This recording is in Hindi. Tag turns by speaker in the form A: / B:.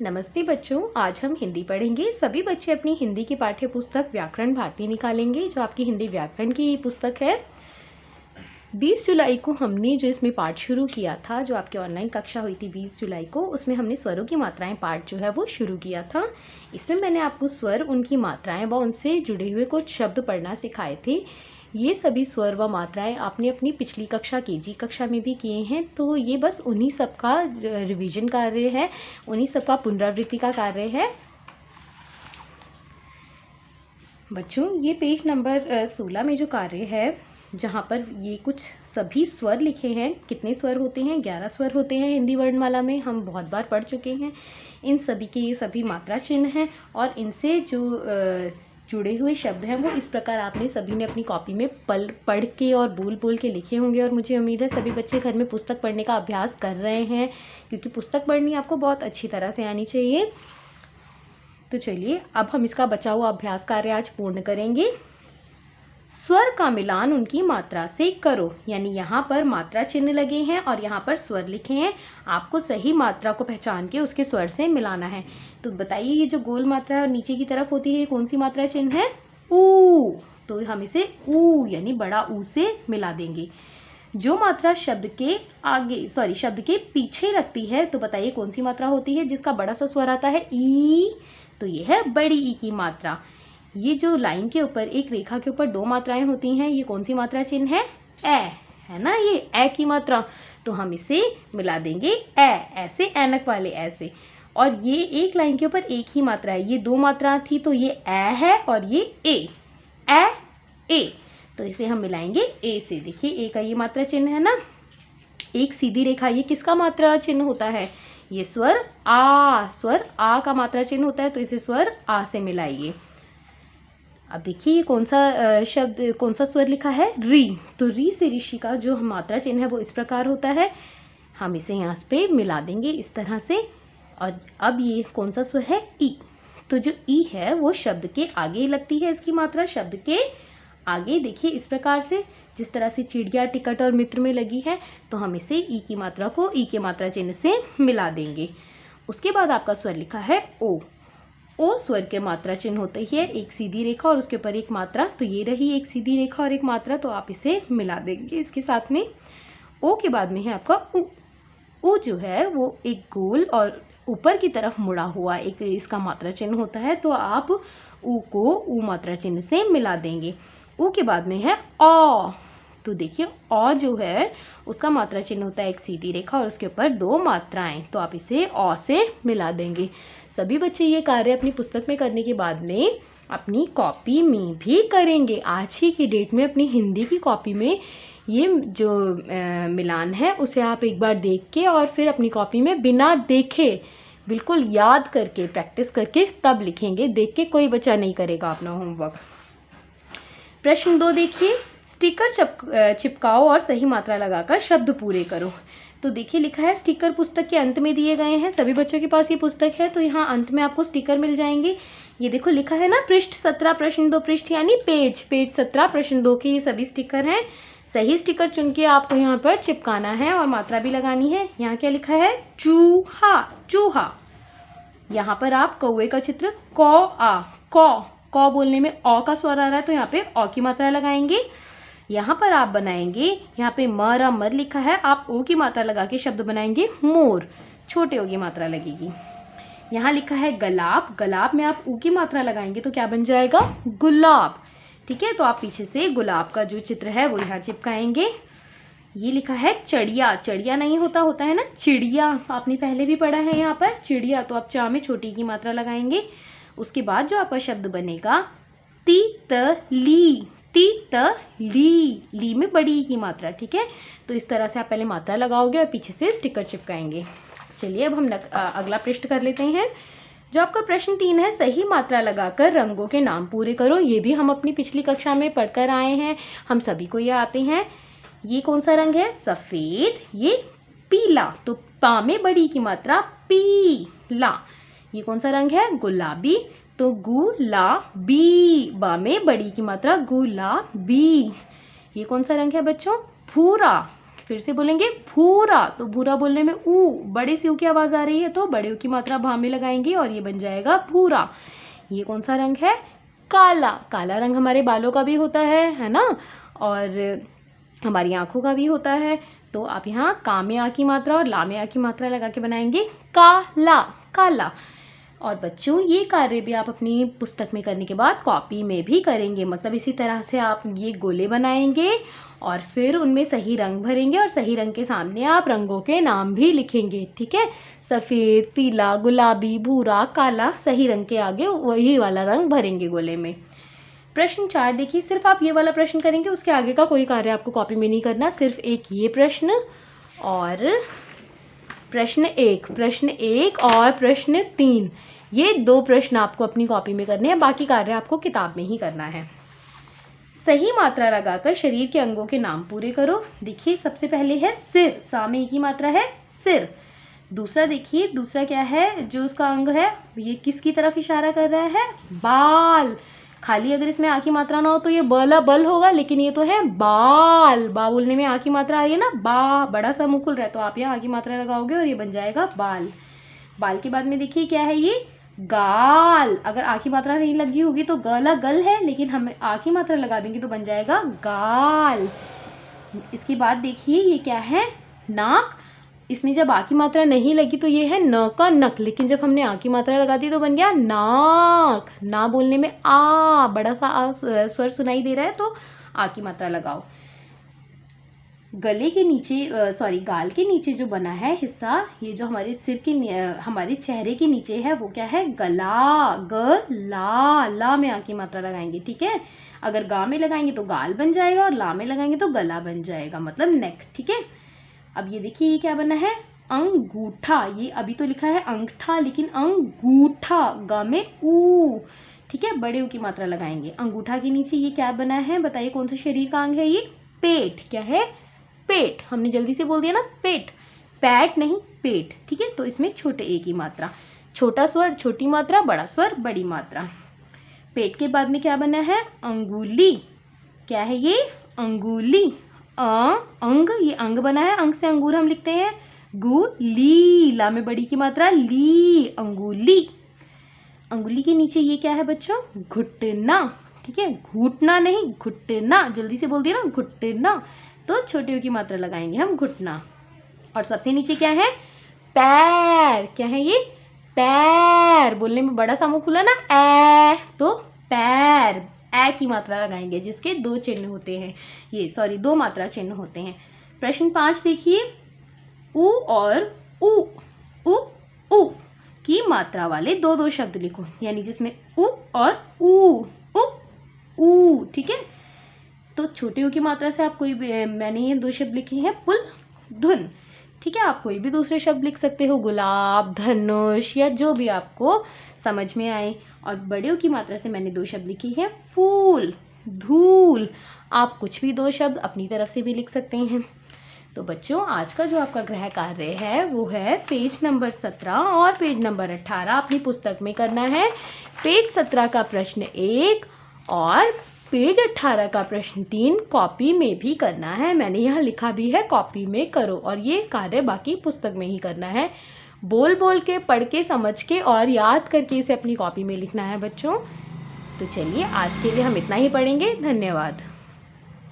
A: नमस्ते बच्चों, आज हम हिंदी पढ़ेंगे। सभी बच्चे अपनी हिंदी की पाठ्य पुस्तक व्याकरण भारती निकालेंगे, जो आपकी हिंदी व्याकरण की पुस्तक है। 20 जुलाई को हमने जो इसमें पाठ शुरू किया था, जो आपकी ऑनलाइन कक्षा हुई थी 20 जुलाई को, उसमें हमने स्वरों की मात्राएं पाठ जो है वो शुरू किया था। इसमें मैंने आपको स्वर, उनकी मात्राएं व उनसे जुड़े हुए कुछ शब्द पढ़ना सिखाए थे। ये सभी स्वर व मात्राएं आपने अपनी पिछली कक्षा केजी कक्षा में भी किए हैं, तो ये बस उन्हीं सब का रिवीजन कार्य है, उन्हीं सब का पुनरावृत्ति का कार्य है। बच्चों, ये पेज नंबर 16 में जो कार्य है, जहाँ पर ये कुछ सभी स्वर लिखे हैं। कितने स्वर होते हैं? 11 स्वर होते हैं हिंदी वर्णमाला में, हम बहुत बार पढ़ चुके हैं। इन सभी के ये सभी मात्रा चिन्ह हैं और इनसे जो जुड़े हुए शब्द हैं वो इस प्रकार आपने सभी ने अपनी कॉपी में पढ़ के और बोल के लिखे होंगे। और मुझे उम्मीद है सभी बच्चे घर में पुस्तक पढ़ने का अभ्यास कर रहे हैं, क्योंकि पुस्तक पढ़नी आपको बहुत अच्छी तरह से आनी चाहिए। तो चलिए, अब हम इसका बचा हुआ अभ्यास कार्य आज पूर्ण करेंगे। स्वर का मिलान उनकी मात्रा से करो, यानी यहाँ पर मात्रा चिन्ह लगे हैं और यहाँ पर स्वर लिखे हैं। आपको सही मात्रा को पहचान के उसके स्वर से मिलाना है। तो बताइए, ये जो गोल मात्रा नीचे की तरफ होती है, ये कौन सी मात्रा चिन्ह है? ऊ। तो हम इसे ऊ यानी बड़ा ऊ से मिला देंगे। जो मात्रा शब्द के पीछे रखती है, तो बताइए कौन सी मात्रा होती है जिसका बड़ा सा स्वर आता है? ई। तो ये है बड़ी ई की मात्रा। ये जो लाइन के ऊपर, एक रेखा के ऊपर दो मात्राएं होती हैं, ये कौन सी मात्रा चिन्ह है? ए, है ना, ये ए की मात्रा। तो हम इसे मिला देंगे ए, ऐसे ऐनक वाले ऐसे। और ये एक लाइन के ऊपर एक ही मात्रा है, ये दो मात्रा थी, तो ये ए है और ये ए ए। तो इसे हम मिलाएंगे ए से। देखिए, ए का ये मात्रा चिन्ह है ना, एक सीधी रेखा, ये किसका मात्रा चिन्ह होता है? ये स्वर आ का मात्रा चिन्ह होता है, तो इसे स्वर आ से मिलाइए। अब देखिए, ये कौन सा स्वर लिखा है? री। तो री से ऋषि का जो मात्रा चिन्ह है वो इस प्रकार होता है। हम इसे यहाँ पे मिला देंगे इस तरह से। और अब ये कौन सा स्वर है? ई। तो जो ई है वो शब्द के आगे लगती है, इसकी मात्रा शब्द के आगे। देखिए, इस प्रकार से, जिस तरह से चिड़िया, टिकट और मित्र में लगी है, तो हम इसे ई की मात्रा को ई के मात्रा चिन्ह से मिला देंगे। उसके बाद आपका स्वर लिखा है ओ। ओ स्वर के मात्रा चिन्ह होते है एक सीधी रेखा और उसके ऊपर एक मात्रा। तो ये रही एक सीधी रेखा और एक मात्रा, तो आप इसे मिला देंगे इसके साथ में। ओ के बाद में है आपका उ। उ जो है वो एक गोल और ऊपर की तरफ मुड़ा हुआ एक इसका मात्रा चिन्ह होता है, तो आप उ को उ मात्रा चिन्ह से मिला देंगे। उ के बाद में है औ। तो देखिए, औ जो है उसका मात्रा चिन्ह होता है एक सीधी रेखा और उसके ऊपर दो मात्राएं, तो आप इसे औ से मिला देंगे। सभी बच्चे ये कार्य अपनी पुस्तक में करने के बाद में अपनी कॉपी में भी करेंगे। आज ही की डेट में अपनी हिंदी की कॉपी में ये जो मिलान है उसे आप एक बार देख के और फिर अपनी कॉपी में बिना देखे, बिल्कुल याद करके, प्रैक्टिस करके तब लिखेंगे। देख के कोई बच्चा नहीं करेगा अपना होमवर्क। प्रश्न 2 देखिए, स्टिकर चिपकाओ और सही मात्रा लगाकर शब्द पूरे करो। तो देखिए, लिखा है स्टिकर पुस्तक के अंत में दिए गए हैं। सभी बच्चों के पास ये पुस्तक है, तो यहाँ अंत में आपको स्टिकर मिल जाएंगे। ये देखो, लिखा है ना, पृष्ठ 17 प्रश्न 2, पृष्ठ यानी पेज 17 प्रश्न 2 के ये सभी स्टिकर हैं। सही स्टिकर चुन के आपको यहाँ पर चिपकाना है और मात्रा भी लगानी है। यहाँ क्या लिखा है? चूहा। यहाँ पर आप कौवे का चित्र कौ बोलने में औ का स्वर आ रहा है, तो यहाँ पे औ की मात्रा लगाएंगे। यहाँ पर आप बनाएंगे, यहाँ पे मर लिखा है, आप ओ की मात्रा लगा के शब्द बनाएंगे मोर, छोटे ओ की मात्रा लगेगी। यहाँ लिखा है गलाब में आप ऊ की मात्रा लगाएंगे तो क्या बन जाएगा? गुलाब। ठीक है, तो आप पीछे से गुलाब का जो चित्र है वो यहाँ चिपकाएंगे। ये लिखा है चढ़िया नहीं होता है ना चिड़िया, आपने पहले भी पढ़ा है यहाँ पर चिड़िया, तो आप चा में छोटी की मात्रा लगाएंगे। उसके बाद जो आपका शब्द बनेगा तितली, ली में बड़ी की मात्रा। ठीक है, तो इस तरह से आप पहले मात्रा लगाओगे और पीछे से स्टिकर चिपकाएंगे। चलिए, अब हम अगला पृष्ठ कर लेते हैं। जो आपका प्रश्न 3 है, सही मात्रा लगाकर रंगों के नाम पूरे करो। ये भी हम अपनी पिछली कक्षा में पढ़कर आए हैं, हम सभी को ये आते हैं। ये कौन सा रंग है? सफ़ेद। ये पीला, तो पा में बड़ी की मात्रा पीला। ये कौन सा रंग है? गुलाबी, तो गुलाबी, बा में बड़ी की मात्रा गुलाबी। ये कौन सा रंग है बच्चों? भूरा। फिर से बोलेंगे भूरा, तो भूरा बोलने में ऊ, बड़े से ऊ की आवाज़ आ रही है तो बड़े ऊ की मात्रा भा में लगाएंगे और ये बन जाएगा भूरा। ये कौन सा रंग है? काला। काला रंग हमारे बालों का भी होता है ना, और हमारी आँखों का भी होता है। तो आप यहाँ का में आ की मात्रा और ला में आ की मात्रा लगा के बनाएंगे काला, काला। और बच्चों ये कार्य भी आप अपनी पुस्तक में करने के बाद कॉपी में भी करेंगे। मतलब इसी तरह से आप ये गोले बनाएंगे और फिर उनमें सही रंग भरेंगे और सही रंग के सामने आप रंगों के नाम भी लिखेंगे। ठीक है, सफ़ेद, पीला, गुलाबी, भूरा, काला, सही रंग के आगे वही वाला रंग भरेंगे गोले में। प्रश्न 4 देखिए, सिर्फ आप ये वाला प्रश्न करेंगे, उसके आगे का कोई कार्य आपको कॉपी में नहीं करना, सिर्फ एक ये प्रश्न और प्रश्न 1 और प्रश्न 3, ये 2 प्रश्न आपको अपनी कॉपी में करने हैं, बाकी कार्य आपको किताब में ही करना है। सही मात्रा लगाकर शरीर के अंगों के नाम पूरे करो। देखिए सबसे पहले है सिर, सा में की मात्रा है सिर। दूसरा देखिए, दूसरा क्या है जो उसका अंग है, ये किसकी तरफ इशारा कर रहा है? बाल। खाली अगर इसमें आ की मात्रा ना हो तो ये बला बल होगा, लेकिन ये तो है बाल। बा बोलने में आ की मात्रा आ रही है ना, बा, बड़ा सा मुंह खुल रहा है तो आप यहाँ आ की मात्रा लगाओगे और ये बन जाएगा बाल। बाल के बाद में देखिए क्या है ये? गाल। अगर आ की मात्रा नहीं लगी होगी तो गला गल है, लेकिन हम आ की मात्रा लगा देंगे तो बन जाएगा गाल। इसके बाद देखिए ये क्या है? नाक। इसमें जब आ की मात्रा नहीं लगी तो ये है न का नक, लेकिन जब हमने आ की मात्रा लगा दी तो बन गया नाक। ना बोलने में आ, बड़ा सा आ स्वर सुनाई दे रहा है तो आ की मात्रा लगाओ। गले के नीचे गाल के नीचे जो बना है हिस्सा, ये जो हमारे सिर के हमारे चेहरे के नीचे है वो क्या है? गला। गला, ला में आ की मात्रा लगाएंगे। ठीक है, अगर गा में लगाएंगे तो गाल बन जाएगा और ला में लगाएंगे तो गला बन जाएगा, मतलब नेक। ठीक है, अब ये देखिए ये क्या बना है? अंगूठा। ये अभी तो लिखा है अंगठा, लेकिन अंगूठा, गा में ऊ। ठीक है, बड़े ऊ की मात्रा लगाएंगे। अंगूठा के नीचे ये क्या बना है? बताइए कौन सा शरीर का अंग है ये? पेट। क्या है? पेट। हमने जल्दी से बोल दिया ना पेट, पैट नहीं पेट। ठीक है, तो इसमें छोटे ए की मात्रा, छोटा स्वर छोटी मात्रा, बड़ा स्वर बड़ी मात्रा। पेट के बाद में क्या बना है? अंगुली। क्या है ये? अंगुली। अंग, ये अंग बना है, अंग से अंगूर हम लिखते हैं गुली, ला में बड़ी की मात्रा ली, अंगुली। अंगुली के नीचे ये क्या है बच्चों? घुटना। ठीक है, घुटना नहीं घुटना, जल्दी से बोल दिया ना घुटना, तो छोटे की मात्रा लगाएंगे हम घुटना। और सबसे नीचे क्या है? पैर। क्या है ये? पैर। बोलने में बड़ा सा मुंह खुला ना, ए, तो पैर, ए की मात्रा लगाएंगे जिसके 2 चिन्ह होते हैं, ये 2 मात्रा चिन्ह होते हैं। प्रश्न 5 देखिए, उ और उ की मात्रा वाले 2 शब्द लिखो, यानी जिसमें उ और उ। ठीक है, तो छोटे ऊ की मात्रा से आप कोई भी, मैंने ये 2 शब्द लिखे हैं पुल, धुन। ठीक है, आप कोई भी दूसरे शब्द लिख सकते हो, गुलाब, धनुष, या जो भी आपको समझ में आए। और बड़े ऊ की मात्रा से मैंने 2 शब्द लिखे हैं, फूल, धूल। आप कुछ भी 2 शब्द अपनी तरफ से भी लिख सकते हैं। तो बच्चों आज का जो आपका गृह कार्य है वो है पेज नंबर 17 और पेज नंबर 18 अपनी पुस्तक में करना है। पेज 17 का प्रश्न 1 और पेज 18 का प्रश्न 3 कॉपी में भी करना है। मैंने यहाँ लिखा भी है कॉपी में करो, और ये कार्य बाकी पुस्तक में ही करना है। बोल बोल के, पढ़ के, समझ के और याद करके इसे अपनी कॉपी में लिखना है बच्चों। तो चलिए आज के लिए हम इतना ही पढ़ेंगे। धन्यवाद।